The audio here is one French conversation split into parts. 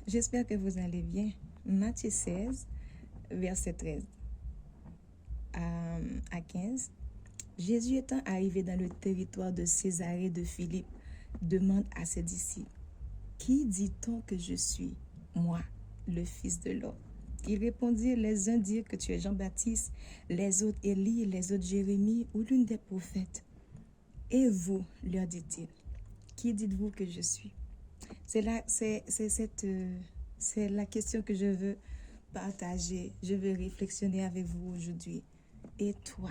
J'espère que vous allez bien. Matthieu 16, verset 13 à 15. Jésus étant arrivé dans le territoire de Césarée de Philippe, demande à ses disciples, « Qui dit-on que je suis, moi, le Fils de l'homme ?» Ils répondirent, les uns dirent que tu es Jean-Baptiste, les autres Élie, les autres Jérémie ou l'une des prophètes. Et vous, leur dit-il, qui dites-vous que je suis? C'est la question que je veux partager, je veux réflexionner avec vous aujourd'hui. Et toi,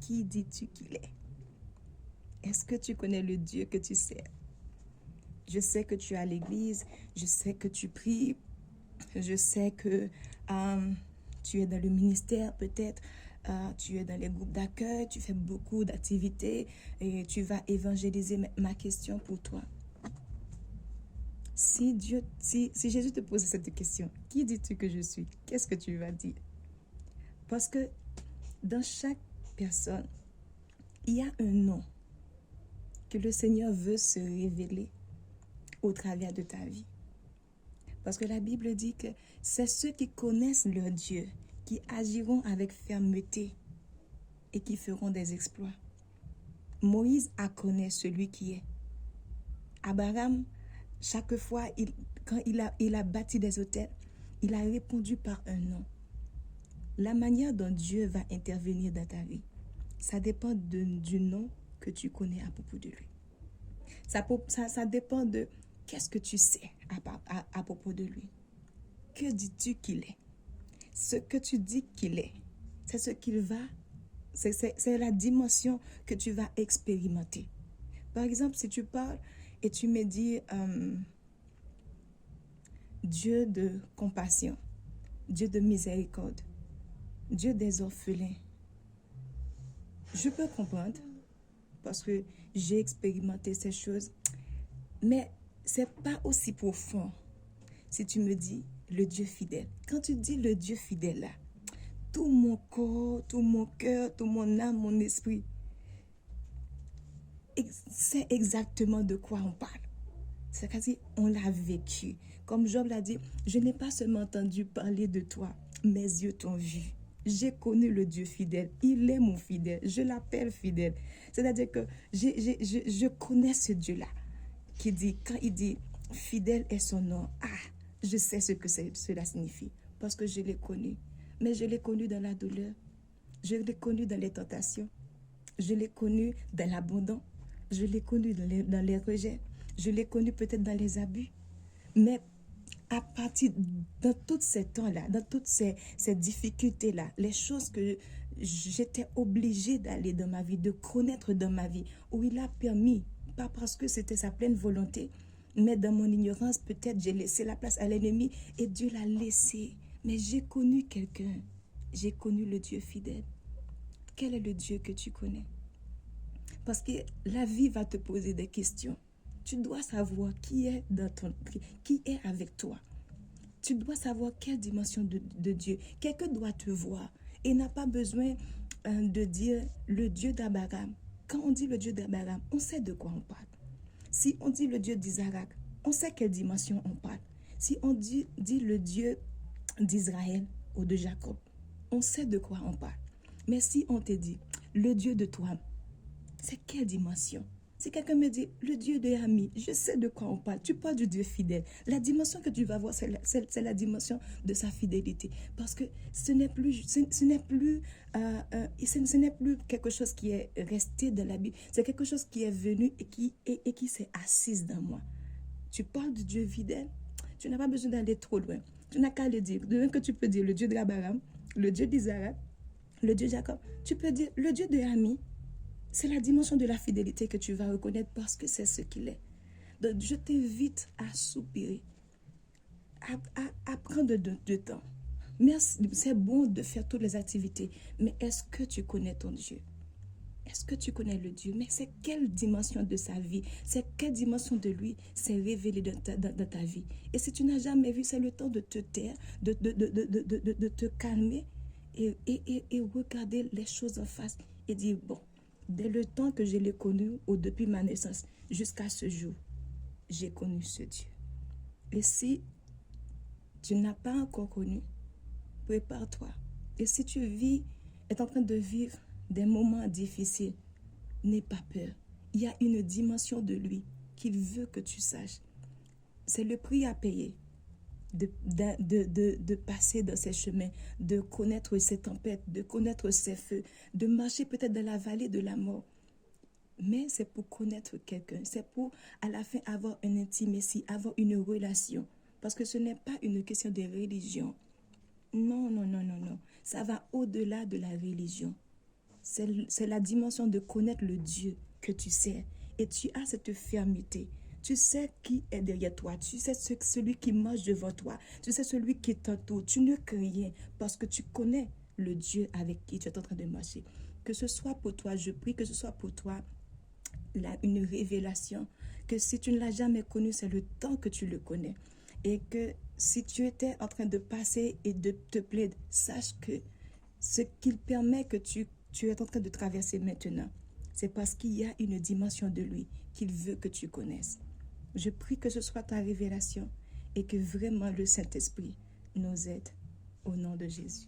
qui dis-tu qu'il est? Est-ce que tu connais le Dieu que tu sers? Je sais que tu es à l'église, je sais que tu pries, je sais que tu es dans le ministère peut-être, tu es dans les groupes d'accueil, tu fais beaucoup d'activités et tu vas évangéliser. Ma question pour toi, si Jésus te pose cette question, qui dis-tu que je suis? Qu'est-ce que tu vas dire? Parce que dans chaque personne, il y a un nom que le Seigneur veut se révéler au travers de ta vie. Parce que la Bible dit que c'est ceux qui connaissent leur Dieu qui agiront avec fermeté et qui feront des exploits. Moïse a connu celui qui est. Abraham, chaque fois, quand il a bâti des autels, il a répondu par un nom. La manière dont Dieu va intervenir dans ta vie, ça dépend du nom que tu connais à propos de lui. Ça dépend de qu'est-ce que tu sais à propos de lui. Que dis-tu qu'il est? Ce que tu dis qu'il est, c'est ce qu'il va, c'est la dimension que tu vas expérimenter. Par exemple, si tu parles et tu me dis Dieu de compassion, Dieu de miséricorde, Dieu des orphelins, je peux comprendre parce que j'ai expérimenté ces choses, mais c'est pas aussi profond si tu me dis le Dieu fidèle. Quand tu dis le Dieu fidèle là, tout mon corps, tout mon cœur, tout mon âme, mon esprit, c'est exactement de quoi on parle. C'est-à-dire, on l'a vécu. Comme Job l'a dit, je n'ai pas seulement entendu parler de toi, mes yeux t'ont vu. J'ai connu le Dieu fidèle. Il est mon fidèle. Je l'appelle fidèle. C'est-à-dire que je connais ce Dieu-là qui dit, quand il dit fidèle est son nom, je sais ce que cela signifie parce que je l'ai connu. Mais je l'ai connu dans la douleur. Je l'ai connu dans les tentations. Je l'ai connu dans l'abandon. Je l'ai connu dans les rejets. Je l'ai connu peut-être dans les abus. Mais à partir de tous ces temps-là, dans toutes ces difficultés-là, les choses que j'étais obligée d'aller dans ma vie, de connaître dans ma vie, où il a permis, pas parce que c'était sa pleine volonté, mais dans mon ignorance, peut-être j'ai laissé la place à l'ennemi et Dieu l'a laissé. Mais j'ai connu quelqu'un, j'ai connu le Dieu fidèle. Quel est le Dieu que tu connais? Parce que la vie va te poser des questions. Tu dois savoir qui est avec toi. Tu dois savoir quelle dimension de Dieu. Quelqu'un doit te voir et n'a pas besoin de dire le Dieu d'Abraham. Quand on dit le Dieu d'Abraham, on sait de quoi on parle. Si on dit le Dieu d'Isaac, on sait quelle dimension on parle. Si on dit le Dieu d'Israël ou de Jacob, on sait de quoi on parle. Mais si on te dit le Dieu de toi, c'est quelle dimension? Si quelqu'un me dit le Dieu de Ami, je sais de quoi on parle. Tu parles du Dieu fidèle. La dimension que tu vas voir, c'est la dimension de sa fidélité. Parce que ce n'est plus quelque chose qui est resté dans la Bible. C'est quelque chose qui est venu et qui s'est assise dans moi. Tu parles du Dieu fidèle. Tu n'as pas besoin d'aller trop loin. Tu n'as qu'à le dire. De même que tu peux dire le Dieu d'Abraham, le Dieu d'Isaac, le Dieu de Jacob. Tu peux dire le Dieu de Ami. C'est la dimension de la fidélité que tu vas reconnaître parce que c'est ce qu'il est. Donc, je t'invite à soupirer, à prendre de temps. Merci, c'est bon de faire toutes les activités, mais est-ce que tu connais ton Dieu? Est-ce que tu connais le Dieu? Mais c'est quelle dimension de sa vie? C'est quelle dimension de lui s'est révélée dans ta vie? Et si tu n'as jamais vu, c'est le temps de te taire, de te calmer et regarder les choses en face et dire, bon, dès le temps que je l'ai connu, ou depuis ma naissance, jusqu'à ce jour, j'ai connu ce Dieu. Et si tu n'as pas encore connu, prépare-toi. Et si tu es en train de vivre des moments difficiles, n'aie pas peur. Il y a une dimension de lui qu'il veut que tu saches. C'est le prix à payer de passer dans ces chemins, de connaître ces tempêtes, de connaître ces feux, de marcher peut-être dans la vallée de la mort. Mais c'est pour connaître quelqu'un, c'est pour à la fin avoir une intimatie, avoir une relation. Parce que ce n'est pas une question de religion. Non, non, non, non, non. Ça va au-delà de la religion. C'est la dimension de connaître le Dieu que tu sais. Et tu as cette fermeté. Tu sais qui est derrière toi. Tu sais celui qui marche devant toi. Tu sais celui qui t'entoure. Tu ne crains rien parce que tu connais le Dieu avec qui tu es en train de marcher. Que ce soit pour toi, je prie que ce soit pour toi une révélation. Que si tu ne l'as jamais connu, c'est le temps que tu le connais. Et que si tu étais en train de passer et de te plaindre, sache que ce qu'il permet que tu es en train de traverser maintenant, c'est parce qu'il y a une dimension de lui qu'il veut que tu connaisses. Je prie que ce soit ta révélation et que vraiment le Saint-Esprit nous aide au nom de Jésus.